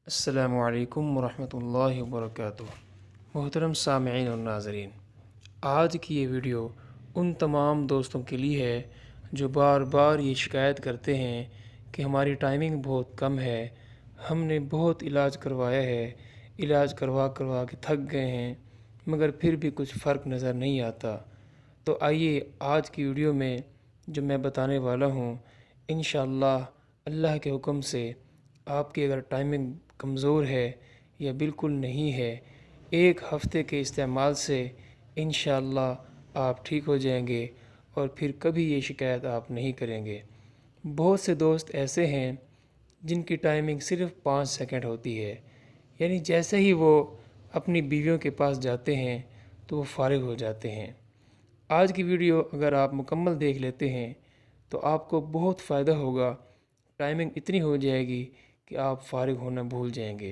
السلام علیکم ورحمۃ اللہ وبرکاتہ۔ محترم سامعین اور ناظرین، آج کی یہ ویڈیو ان تمام دوستوں کے لیے ہے جو بار بار یہ شکایت کرتے ہیں کہ ہماری ٹائمنگ بہت کم ہے، ہم نے بہت علاج کروایا ہے، علاج کروا کے تھک گئے ہیں مگر پھر بھی کچھ فرق نظر نہیں آتا۔ تو آئیے آج کی ویڈیو میں جو میں بتانے والا ہوں، انشاءاللہ اللہ کے حکم سے آپ کی اگر ٹائمنگ کمزور ہے یا بالکل نہیں ہے، ایک ہفتے کے استعمال سے انشاءاللہ آپ ٹھیک ہو جائیں گے اور پھر کبھی یہ شکایت آپ نہیں کریں گے۔ بہت سے دوست ایسے ہیں جن کی ٹائمنگ صرف 5 سیکنڈ ہوتی ہے، یعنی جیسے ہی وہ اپنی بیویوں کے پاس جاتے ہیں تو وہ فارغ ہو جاتے ہیں۔ آج کی ویڈیو اگر آپ مکمل دیکھ لیتے ہیں تو آپ کو بہت فائدہ ہوگا، ٹائمنگ اتنی ہو جائے گی کہ آپ فارغ ہونا بھول جائیں گے۔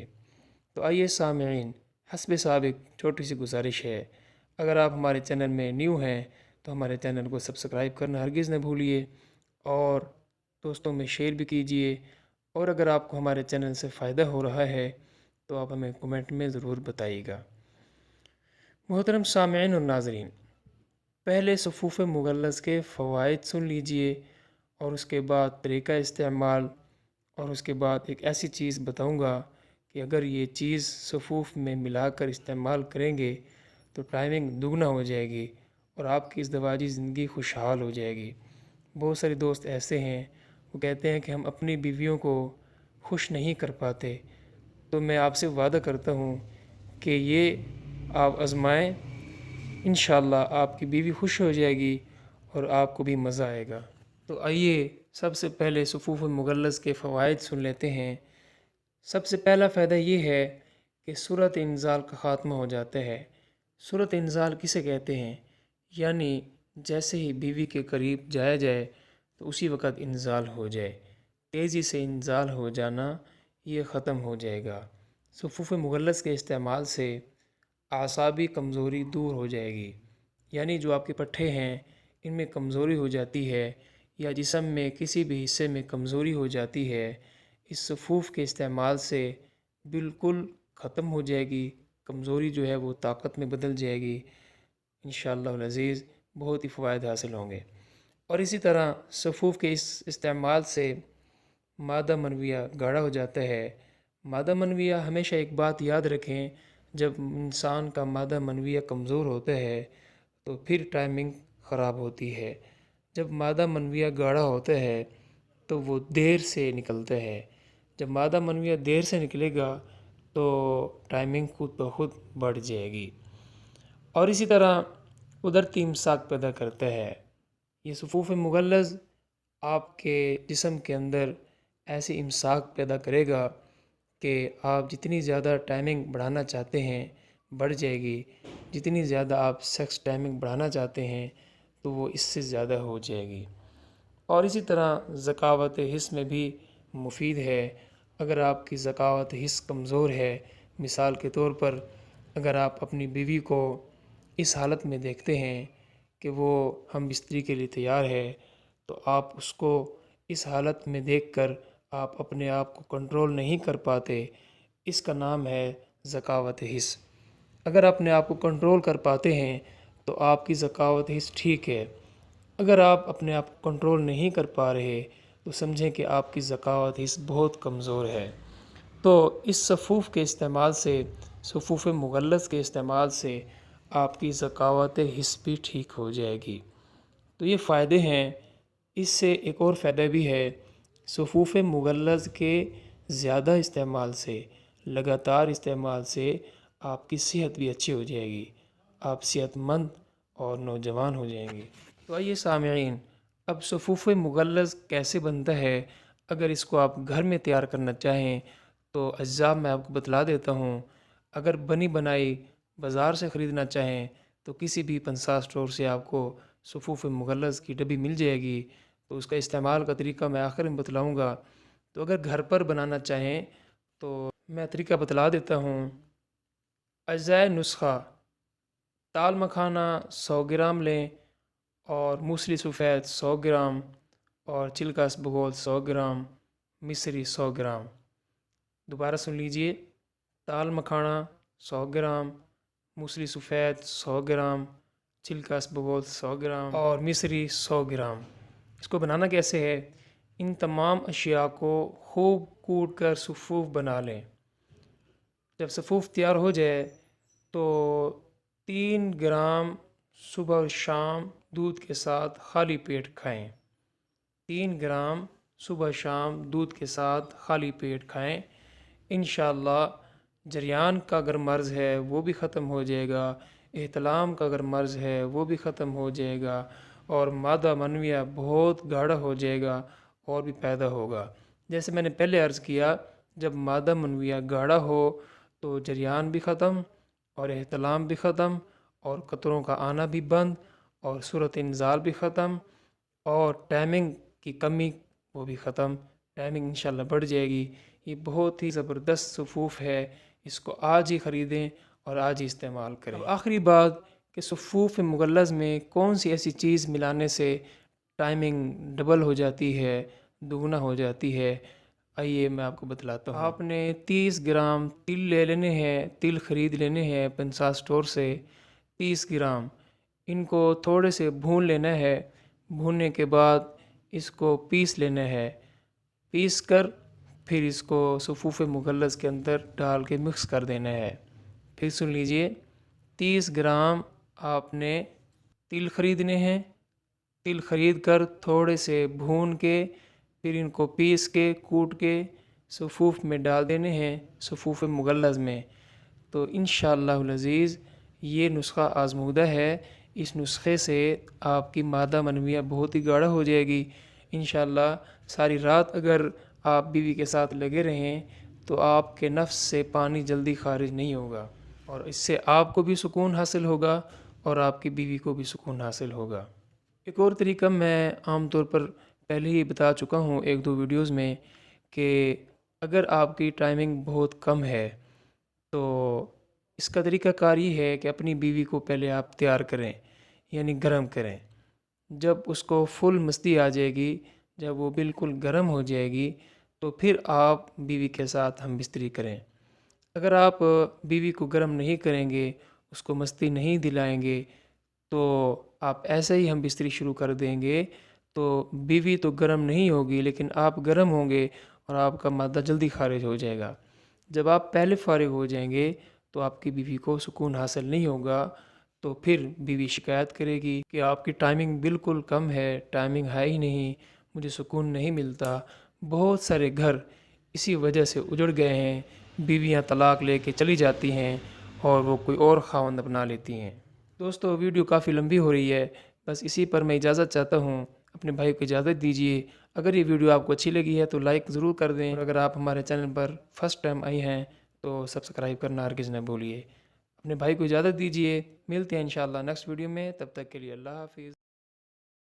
تو آئیے سامعین، حسب سابق چھوٹی سی گزارش ہے، اگر آپ ہمارے چینل میں نیو ہیں تو ہمارے چینل کو سبسکرائب کرنا ہرگز نہ بھولیے اور دوستوں میں شیئر بھی کیجئے، اور اگر آپ کو ہمارے چینل سے فائدہ ہو رہا ہے تو آپ ہمیں کمنٹ میں ضرور بتائیے گا۔ محترم سامعین اور ناظرین، پہلے صفوف مثلث کے فوائد سن لیجئے اور اس کے بعد طریقہ استعمال، اور اس کے بعد ایک ایسی چیز بتاؤں گا کہ اگر یہ چیز صفوف میں ملا کر استعمال کریں گے تو ٹائمنگ دگنا ہو جائے گی اور آپ کی ازدواجی زندگی خوشحال ہو جائے گی۔ بہت سارے دوست ایسے ہیں وہ کہتے ہیں کہ ہم اپنی بیویوں کو خوش نہیں کر پاتے، تو میں آپ سے وعدہ کرتا ہوں کہ یہ آپ آزمائیں، انشاءاللہ آپ کی بیوی خوش ہو جائے گی اور آپ کو بھی مزہ آئے گا۔ تو آئیے سب سے پہلے صفوف مثلث کے فوائد سن لیتے ہیں۔ سب سے پہلا فائدہ یہ ہے کہ صورت انزال کا خاتمہ ہو جاتا ہے۔ صورت انزال کسے کہتے ہیں؟ یعنی جیسے ہی بیوی کے قریب جایا جائے تو اسی وقت انزال ہو جائے، تیزی سے انزال ہو جانا یہ ختم ہو جائے گا۔ صفوف مثلث کے استعمال سے اعصابی کمزوری دور ہو جائے گی، یعنی جو آپ کے پٹھے ہیں ان میں کمزوری ہو جاتی ہے یا جسم میں کسی بھی حصے میں کمزوری ہو جاتی ہے، اس صفوف کے استعمال سے بالکل ختم ہو جائے گی۔ کمزوری جو ہے وہ طاقت میں بدل جائے گی، انشاءاللہ العزیز بہت ہی فوائد حاصل ہوں گے۔ اور اسی طرح صفوف کے اس استعمال سے مادہ منویہ گاڑھا ہو جاتا ہے۔ مادہ منویہ ہمیشہ ایک بات یاد رکھیں، جب انسان کا مادہ منویہ کمزور ہوتا ہے تو پھر ٹائمنگ خراب ہوتی ہے۔ جب مادہ منویہ گاڑھا ہوتا ہے تو وہ دیر سے نکلتا ہے، جب مادہ منویہ دیر سے نکلے گا تو ٹائمنگ خود بخود بڑھ جائے گی۔ اور اسی طرح قدرتی امساک پیدا کرتا ہے۔ یہ صفوف مثلث آپ کے جسم کے اندر ایسی امساک پیدا کرے گا کہ آپ جتنی زیادہ ٹائمنگ بڑھانا چاہتے ہیں بڑھ جائے گی، جتنی زیادہ آپ سیکس ٹائمنگ بڑھانا چاہتے ہیں تو وہ اس سے زیادہ ہو جائے گی۔ اور اسی طرح ذکاوت حس میں بھی مفید ہے۔ اگر آپ کی ذکاوت حس کمزور ہے، مثال کے طور پر اگر آپ اپنی بیوی کو اس حالت میں دیکھتے ہیں کہ وہ ہم بستری کے لیے تیار ہے، تو آپ اس کو اس حالت میں دیکھ کر آپ اپنے آپ کو کنٹرول نہیں کر پاتے، اس کا نام ہے ذکاوت حس۔ اگر اپنے آپ کو کنٹرول کر پاتے ہیں تو آپ کی ذکاوت حس ٹھیک ہے، اگر آپ اپنے آپ کو کنٹرول نہیں کر پا رہے تو سمجھیں کہ آپ کی ذکاوت حس بہت کمزور ہے۔ تو اس صفوف کے استعمال سے، صفوف مثلث کے استعمال سے آپ کی ذکاوت حس بھی ٹھیک ہو جائے گی۔ تو یہ فائدے ہیں۔ اس سے ایک اور فائدہ بھی ہے، صفوف مثلث کے زیادہ استعمال سے، لگاتار استعمال سے آپ کی صحت بھی اچھی ہو جائے گی، آپ صحت مند اور نوجوان ہو جائیں گے۔ تو آئیے سامعین، اب صفوف مثلث کیسے بنتا ہے؟ اگر اس کو آپ گھر میں تیار کرنا چاہیں تو اجزاء میں آپ کو بتلا دیتا ہوں۔ اگر بنی بنائی بازار سے خریدنا چاہیں تو کسی بھی پنسا اسٹور سے آپ کو صفوف مثلث کی ڈبی مل جائے گی، تو اس کا استعمال کا طریقہ میں آخر میں بتلاؤں گا۔ تو اگر گھر پر بنانا چاہیں تو میں طریقہ بتلا دیتا ہوں۔ اجزائے نسخہ: تال مکھانہ 100 گرام لیں اور موسلی سفید 100 گرام اور چلکا اسبگول 100 گرام، مصری 100 گرام۔ دوبارہ سن لیجئے، دال مکھانا 100 گرام، موسلی سفید 100 گرام، چھلکا اسبگول 100 گرام اور مصری 100 گرام۔ اس کو بنانا کیسے ہے؟ ان تمام اشیاء کو خوب کوٹ کر صفوف بنا لیں۔ جب صفوف تیار ہو جائے تو 3 گرام صبح اور شام دودھ کے ساتھ خالی پیٹ کھائیں۔ 3 گرام صبح شام دودھ کے ساتھ خالی پیٹ کھائیں۔ انشاءاللہ جریان کا اگر مرض ہے وہ بھی ختم ہو جائے گا، احتلام کا اگر مرض ہے وہ بھی ختم ہو جائے گا، اور مادہ منویہ بہت گاڑھا ہو جائے گا اور بھی پیدا ہوگا۔ جیسے میں نے پہلے عرض کیا، جب مادہ منویہ گاڑھا ہو تو جریان بھی ختم اور احتلام بھی ختم اور قطروں کا آنا بھی بند اور صورت انزال بھی ختم اور ٹائمنگ کی کمی وہ بھی ختم، ٹائمنگ انشاءاللہ بڑھ جائے گی۔ یہ بہت ہی زبردست صفوف ہے، اس کو آج ہی خریدیں اور آج ہی استعمال کریں۔ اب آخری بات کہ صفوف مغلظ میں کون سی ایسی چیز ملانے سے ٹائمنگ ڈبل ہو جاتی ہے، دگنا ہو جاتی ہے، آئیے میں آپ کو بتلاتا ہوں۔ آپ نے 30 گرام تل لے لینے ہیں، تل خرید لینے ہیں پنسا اسٹور سے 30 گرام۔ ان کو تھوڑے سے بھون لینا ہے، بھوننے کے بعد اس کو پیس لینا ہے، پیس کر پھر اس کو صفوف مغلظ کے اندر ڈال کے مکس کر دینا ہے۔ پھر سن لیجئے، 30 گرام آپ نے تل خریدنے ہیں، تل خرید کر تھوڑے سے بھون کے پھر ان کو پیس کے کوٹ کے صفوف میں ڈال دینے ہیں، صفوف مغلظ میں۔ تو انشاءاللہ العزیز یہ نسخہ آزمودہ ہے، اس نسخے سے آپ کی مادہ منویہ بہت ہی گاڑھا ہو جائے گی۔ انشاءاللہ ساری رات اگر آپ بیوی کے ساتھ لگے رہیں تو آپ کے نفس سے پانی جلدی خارج نہیں ہوگا، اور اس سے آپ کو بھی سکون حاصل ہوگا اور آپ کی بیوی کو بھی سکون حاصل ہوگا۔ ایک اور طریقہ میں عام طور پر پہلے ہی بتا چکا ہوں 1-2 ویڈیوز میں، کہ اگر آپ کی ٹائمنگ بہت کم ہے تو اس کا طریقہ کار یہ ہے کہ اپنی بیوی کو پہلے آپ تیار کریں، یعنی گرم کریں۔ جب اس کو فل مستی آ جائے گی، جب وہ بالکل گرم ہو جائے گی تو پھر آپ بیوی کے ساتھ ہم بستری کریں۔ اگر آپ بیوی کو گرم نہیں کریں گے، اس کو مستی نہیں دلائیں گے، تو آپ ایسے ہی ہم بستری شروع کر دیں گے تو بیوی تو گرم نہیں ہوگی لیکن آپ گرم ہوں گے اور آپ کا مادہ جلدی خارج ہو جائے گا۔ جب آپ پہلے فارغ ہو جائیں گے تو آپ کی بیوی کو سکون حاصل نہیں ہوگا، تو پھر بیوی شکایت کرے گی کہ آپ کی ٹائمنگ بالکل کم ہے، ٹائمنگ ہے ہی نہیں، مجھے سکون نہیں ملتا۔ بہت سارے گھر اسی وجہ سے اجڑ گئے ہیں، بیویاں طلاق لے کے چلی جاتی ہیں اور وہ کوئی اور خاوند اپنا لیتی ہیں۔ دوستو ویڈیو کافی لمبی ہو رہی ہے، بس اسی پر میں اجازت چاہتا ہوں، اپنے بھائی کو اجازت دیجیے۔ اگر یہ ویڈیو آپ کو اچھی لگی ہے تو لائک ضرور کر دیں، اور اگر آپ ہمارے channel per first time I ہیں تو سبسکرائب کرنا ہرگز نہ بھولیے۔ اپنے بھائی کو اجازت دیجیے، ملتے ہیں انشاءاللہ نیکسٹ ویڈیو میں، تب تک کے لیے اللہ حافظ۔